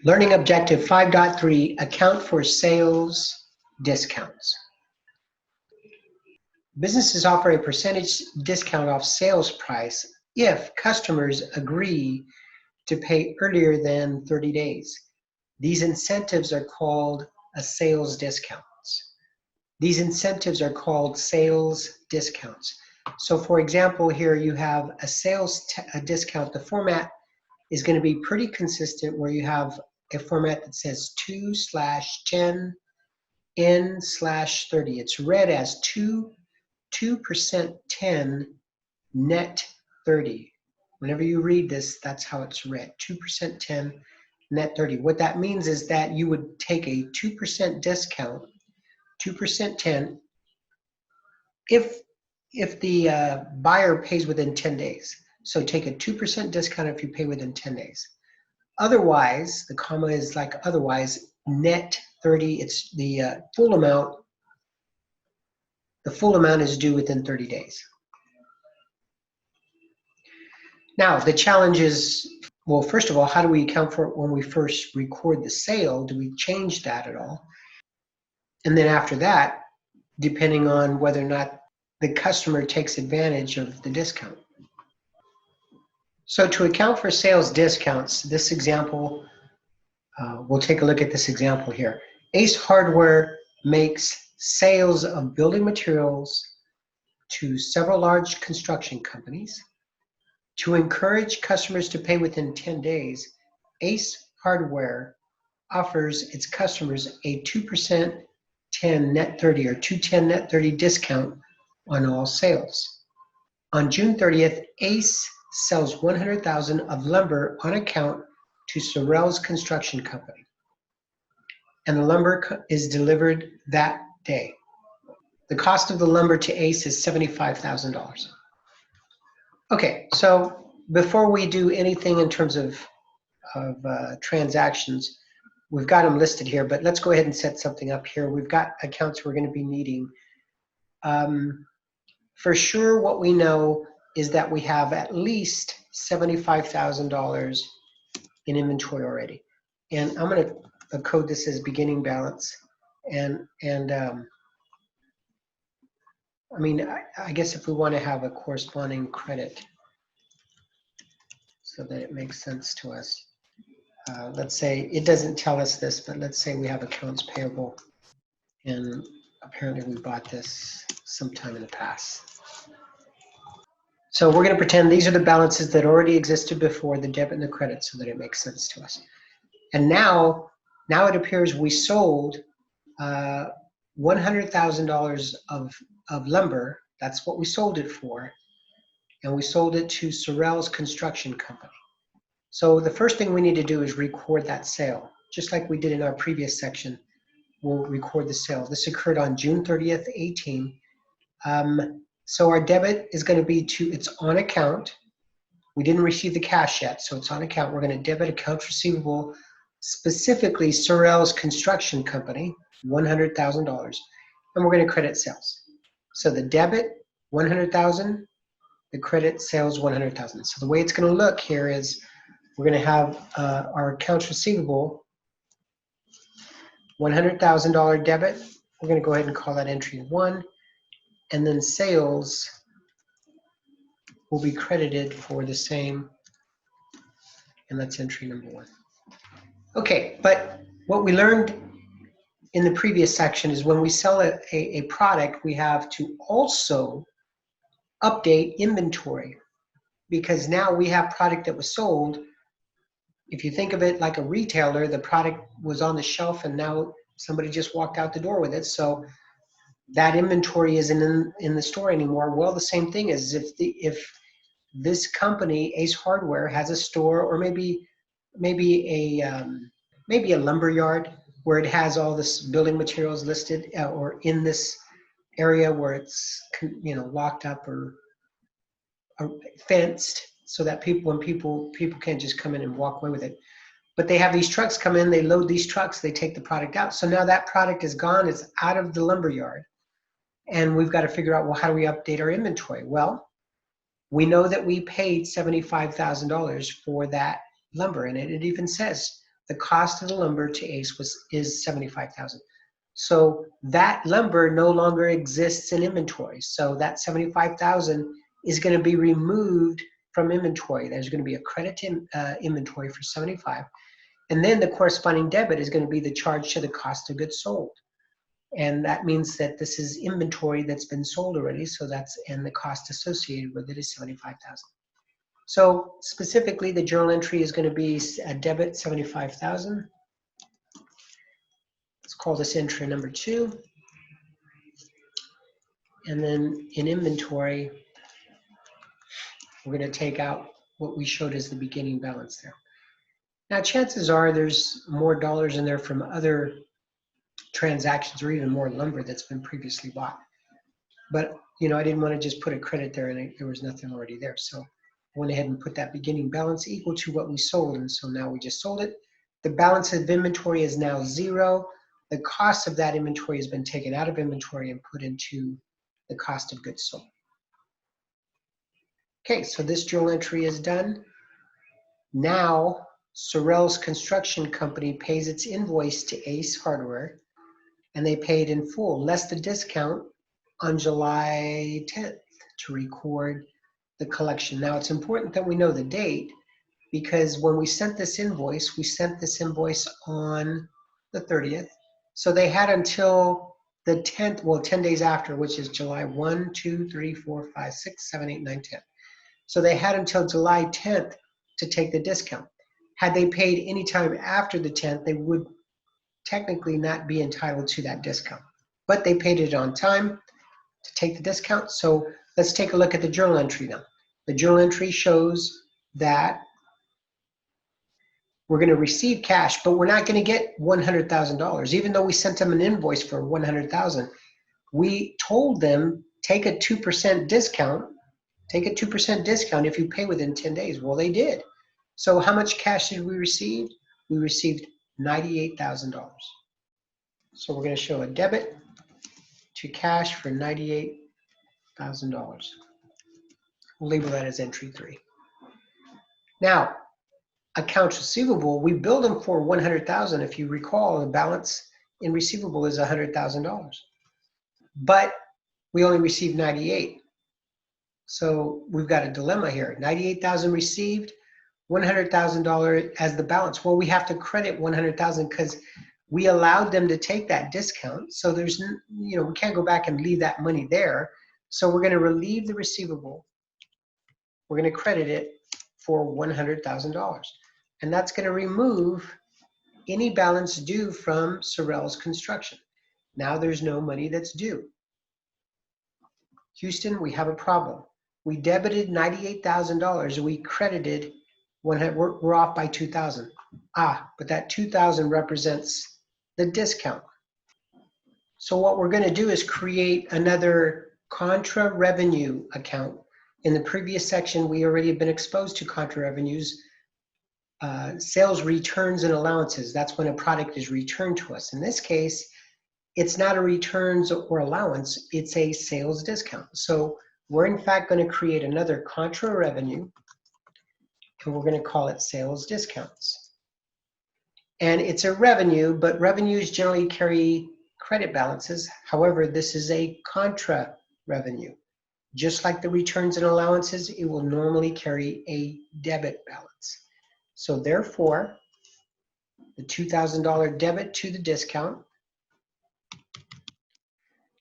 Learning Objective 5.3, account for sales discounts. Businesses offer a percentage discount off sales price if customers agree to pay earlier than 30 days. These incentives are called sales discounts. These incentives are called sales discounts. So for example, here you have a sales discount. The format is going to be pretty consistent where you have a format that says 2/10 N/30. It's read as 2% 10 net 30. Whenever you read this, that's how it's read. 2% 10 net 30. What that means is that you would take a 2% discount, 2% 10, if the buyer pays within 10 days. So take a 2% discount if you pay within 10 days. Otherwise, the comma is like otherwise, net 30, it's the full amount. The full amount is due within 30 days. Now, the challenge is, well, first of all, how do we account for it when we first record the sale? Do we change that at all? And then after that, depending on whether or not the customer takes advantage of the discount. So to account for sales discounts, this example, we'll take a look at this example here. Ace Hardware makes sales of building materials to several large construction companies. To encourage customers to pay within 10 days, Ace Hardware offers its customers a 2% 10 net 30 or 210 net 30 discount on all sales. On June 30th, Ace sells 100,000 of lumber on account to Sorrell's Construction Company, and the lumber is delivered that day. The cost of the lumber to Ace is $75,000. Okay, so before we do anything in terms of transactions, we've got them listed here, but let's go ahead and set something up here. We've got accounts we're going to be needing. For sure, what we know is that we have at least $75,000 in inventory already. And I'm going to code this as beginning balance. And I mean, I guess if we want to have a corresponding credit so that it makes sense to us. Let's say, it doesn't tell us this, but let's say we have accounts payable and apparently we bought this sometime in the past. So we're going to pretend these are the balances that already existed before, the debit and the credit, so that it makes sense to us. And now it appears we sold $100,000 of lumber. That's what we sold it for. And we sold it to Sorrell's Construction Company. So the first thing we need to do is record that sale. Just like we did in our previous section, we'll record the sale. This occurred on June 30th, 18. So our debit is going to be to, it's on account. We didn't receive the cash yet, so it's on account. We're going to debit accounts receivable, specifically Sorrell's Construction Company, $100,000, and we're going to credit sales. So the debit, $100,000, the credit sales, $100,000. So the way it's going to look here is we're going to have our accounts receivable, $100,000 debit. We're going to go ahead and call that entry 1. And then sales will be credited for the same, and that's entry number 1. Okay, but what we learned in the previous section is when we sell a product, we have to also update inventory, because now we have product that was sold. If you think of it like a retailer, the product was on the shelf and now somebody just walked out the door with it. So that inventory isn't in the store anymore. Well, the same thing is if this company, Ace Hardware, has a store, or maybe a lumber yard where it has all this building materials listed, or in this area where it's locked up or fenced, so that when people can't just come in and walk away with it. But they have these trucks come in, they load these trucks, they take the product out. So now that product is gone, it's out of the lumber yard. And we've got to figure out, well, how do we update our inventory? Well, we know that we paid $75,000 for that lumber, and it even says the cost of the lumber to ACE is $75,000. So that lumber no longer exists in inventory. So that $75,000 is going to be removed from inventory. There's going to be a credit to inventory for $75,000, and then the corresponding debit is going to be the charge to the cost of goods sold. And that means that this is inventory that's been sold already, so and the cost associated with it is $75,000. So specifically, the journal entry is going to be a debit $75,000. Let's call this entry number 2. And then in inventory, we're going to take out what we showed as the beginning balance there. Now, chances are there's more dollars in there from other transactions or even more lumber that's been previously bought. But, I didn't want to just put a credit there and there was nothing already there. So I went ahead and put that beginning balance equal to what we sold. And so now we just sold it. The balance of inventory is now 0. The cost of that inventory has been taken out of inventory and put into the cost of goods sold. Okay, so this journal entry is done. Now, Sorrell's Construction Company pays its invoice to Ace Hardware, and they paid in full, less the discount, on July 10th to record the collection. Now, it's important that we know the date, because when we sent this invoice on the 30th. So they had until the 10th, well, 10 days after, which is July 1, 2, 3, 4, 5, 6, 7, 8, 9, 10. So they had until July 10th to take the discount. Had they paid any time after the 10th, they would technically not be entitled to that discount. But they paid it on time to take the discount. So let's take a look at the journal entry now. The journal entry shows that we're going to receive cash, but we're not going to get $100,000. Even though we sent them an invoice for $100,000, we told them take a 2% discount. Take a 2% discount if you pay within 10 days. Well, they did. So how much cash did we receive? We received $98,000. So we're going to show a debit to cash for $98,000. We'll label that as entry 3. Now, accounts receivable, we billed them for $100,000. If you recall, the balance in receivable is $100,000. But we only received 98. So we've got a dilemma here. 98,000 received, $100,000 as the balance. Well, we have to credit 100,000 because we allowed them to take that discount. So there's, we can't go back and leave that money there. So we're going to relieve the receivable. We're going to credit it for $100,000. And that's going to remove any balance due from Sorrell's Construction. Now there's no money that's due. Houston, we have a problem. We debited $98,000 and we credited, we're off by $2,000. But that $2,000 represents the discount. So what we're going to do is create another contra revenue account. In the previous section, we already have been exposed to contra revenues, sales returns and allowances. That's when a product is returned to us. In this case, it's not a returns or allowance, it's a sales discount. So we're in fact going to create another contra revenue, and we're going to call it sales discounts. And it's a revenue, but revenues generally carry credit balances. However, this is a contra revenue. Just like the returns and allowances, it will normally carry a debit balance. So therefore, the $2,000 debit to the discount.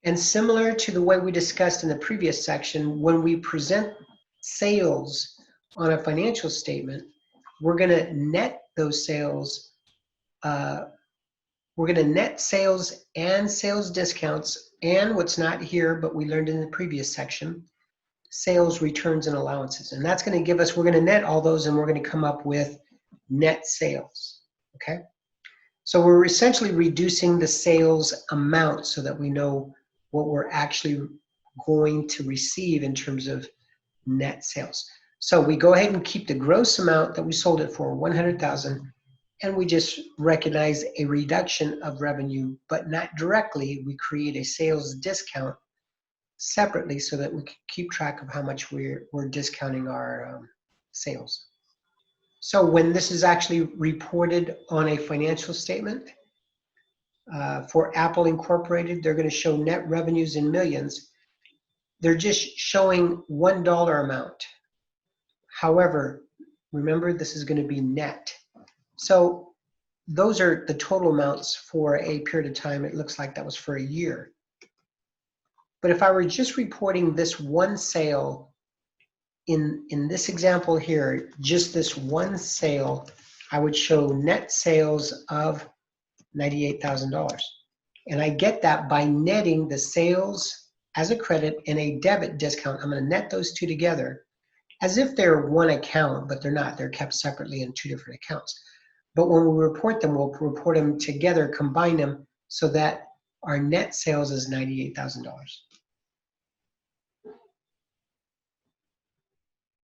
And similar to the way we discussed in the previous section, when we present sales on a financial statement, we're going to net those sales. We're going to net sales and sales discounts, and what's not here, but we learned in the previous section, sales returns and allowances. And that's going to give us, we're going to net all those and we're going to come up with net sales. Okay? So we're essentially reducing the sales amount so that we know what we're actually going to receive in terms of net sales. So we go ahead and keep the gross amount that we sold it for, 100,000, and we just recognize a reduction of revenue, but not directly. We create a sales discount separately so that we can keep track of how much we're discounting our sales. So when this is actually reported on a financial statement, for Apple Incorporated, they're going to show net revenues in millions. They're just showing $1 amount. However, remember this is going to be net. So those are the total amounts for a period of time. It looks like that was for a year. But if I were just reporting this one sale, in this example here, just this one sale, I would show net sales of $98,000. And I get that by netting the sales as a credit and a debit discount. I'm going to net those two together as if they're one account, but they're not. They're kept separately in two different accounts. But when we report them, we'll report them together, combine them, so that our net sales is $98,000.